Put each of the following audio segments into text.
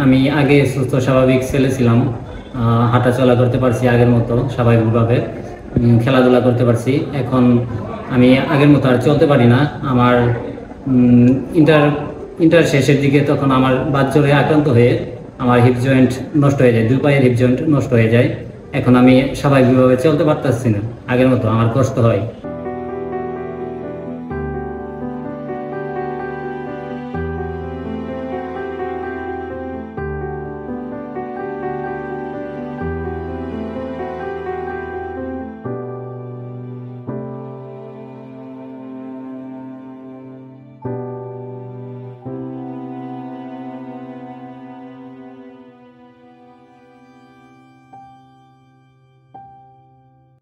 আমি আগে সুস্থ স্বাভাবিক ছেলে ছিলাম। হাঁটা চলা করতে পারছি আগের মতো স্বাভাবিকভাবে, খেলাধুলা করতে পারছি। এখন আমি আগের মতো আর চলতে পারি না। আমার ইন্টার ইন্টার শেষের দিকে তখন আমার বাতজ্বরে আক্রান্ত হয়ে আমার হিপ জয়েন্ট নষ্ট হয়ে যায়, দুই পায়ের হিপ জয়েন্ট নষ্ট হয়ে যায়। এখন আমি স্বাভাবিকভাবে চলতে পারতেছি না, আগের মতো আমার কষ্ট হয়।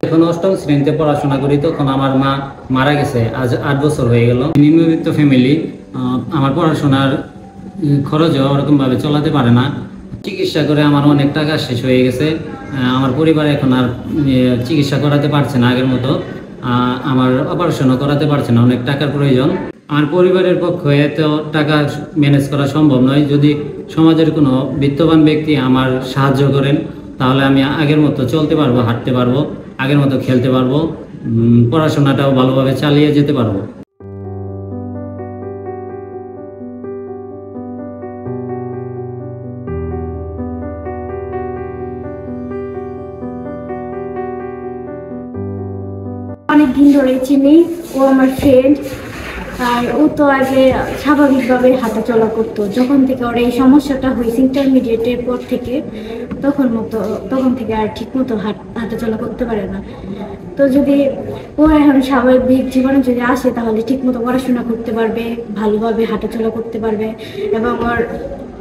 যখন অষ্টম শ্রেণীতে পড়াশোনা করি তখন আমার মা মারা গেছে, আজ 8 বছর হয়ে গেল। নিম্নবিত্ত ফ্যামিলি, আমার পড়াশোনার খরচও ওরকমভাবে চলাতে পারে না। চিকিৎসা করে আমার অনেক টাকা শেষ হয়ে গেছে। আমার পরিবার এখন আর চিকিৎসা করাতে পারছে না আগের মতো। আমার অপারেশনও করাতে পারছে না, অনেক টাকার প্রয়োজন। আমার পরিবারের পক্ষে এত টাকা ম্যানেজ করা সম্ভব নয়। যদি সমাজের কোনো বিত্তবান ব্যক্তি আমার সাহায্য করেন তাহলে আমি আগের মতো চলতে পারবো, হাঁটতে পারবো, আগের মতো খেলতে পারবো, পড়াশোনাটাও ভালোভাবে চালিয়ে যেতে পারবো। অনেক দিন ধরে চিনি, ও আমার ফ্রেন্ড। আর ও তো আগে স্বাভাবিকভাবে হাঁটাচলা করতো। যখন থেকে ওর এই সমস্যাটা হয়েছে ইন্টারমিডিয়েটের পর থেকে, তখন থেকে আর ঠিক মতো হাঁটাচলা করতে পারে না। তো যদি ও এখন স্বাভাবিক জীবনে যদি আসে তাহলে ঠিক মতো পড়াশোনা করতে পারবে, ভালোভাবে হাঁটাচলা করতে পারবে এবং ওর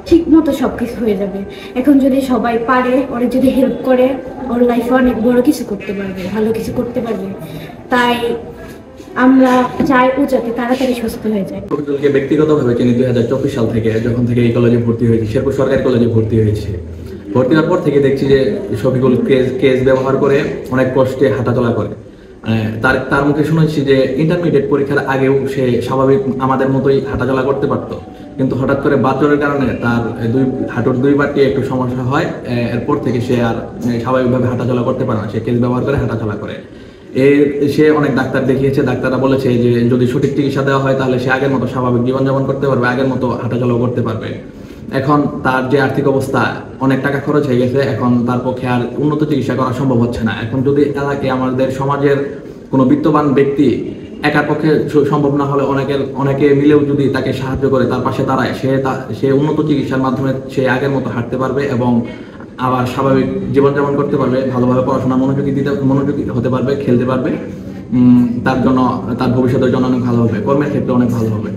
ঠিক মতো সব কিছু হয়ে যাবে। এখন যদি সবাই পারে, ওরা যদি হেল্প করে, ওর লাইফে অনেক বড় কিছু করতে পারবে, ভালো কিছু করতে পারবে। তাই আমরা চাই ও যাতে তাড়াতাড়ি সুস্থ হয়ে যায়। শফিকুলকে ব্যক্তিগতভাবে চিনি 2024 সাল থেকে, যখন থেকে এই কলেজে ভর্তি হয়েছি, শেরপুর সরকারি কলেজে ভর্তি হয়েছে। ভর্তি হওয়ার পর থেকে দেখছি যে শফিকুল কেস ব্যবহার করে অনেক কষ্টে হাঁটাচলা করে। তার মুখে শুনেছি যে ইন্টারমিডিয়েট পরীক্ষার আগেও সে স্বাভাবিক আমাদের মতোই হাঁটাচলা করতে পারতো, কিন্তু হঠাৎ করে বাতজ্বরের কারণে তার হাঁটুর 2 পাটি একটু সমস্যা হয়। এরপর থেকে সে আর স্বাভাবিকভাবে হাঁটাচলা করতে পারে না, সে কেস ব্যবহার করে হাঁটাচলা করে। সে অনেক ডাক্তার দেখিয়েছে, ডাক্তাররা বলেছে যে যদি সঠিক চিকিৎসা দেওয়া হয় তাহলে সে আগের মতো স্বাভাবিক জীবনযাপন করতে পারবে, আগের মতো হাঁটাচলাও করতে পারবে। এখন তার যে আর্থিক অবস্থা, অনেক টাকা খরচ হয়ে গেছে, এখন তার পক্ষে আর উন্নত চিকিৎসা করা সম্ভব হচ্ছে না। এখন যদি এলাকায় আমাদের সমাজের কোনো বিত্তবান ব্যক্তি একার পক্ষে সম্ভব না হলে অনেকে মিলেও যদি তাকে সাহায্য করে, তার পাশে দাঁড়ায়, সে উন্নত চিকিৎসার মাধ্যমে সে আগের মতো হাঁটতে পারবে এবং আবার স্বাভাবিক জীবনযাপন করতে পারবে, ভালোভাবে পড়াশোনা মনোযোগী হতে পারবে, খেলতে পারবে। তার জন্য, তার ভবিষ্যতের জন্য অনেক ভালো হবে, কর্মের ক্ষেত্রে অনেক ভালো হবে।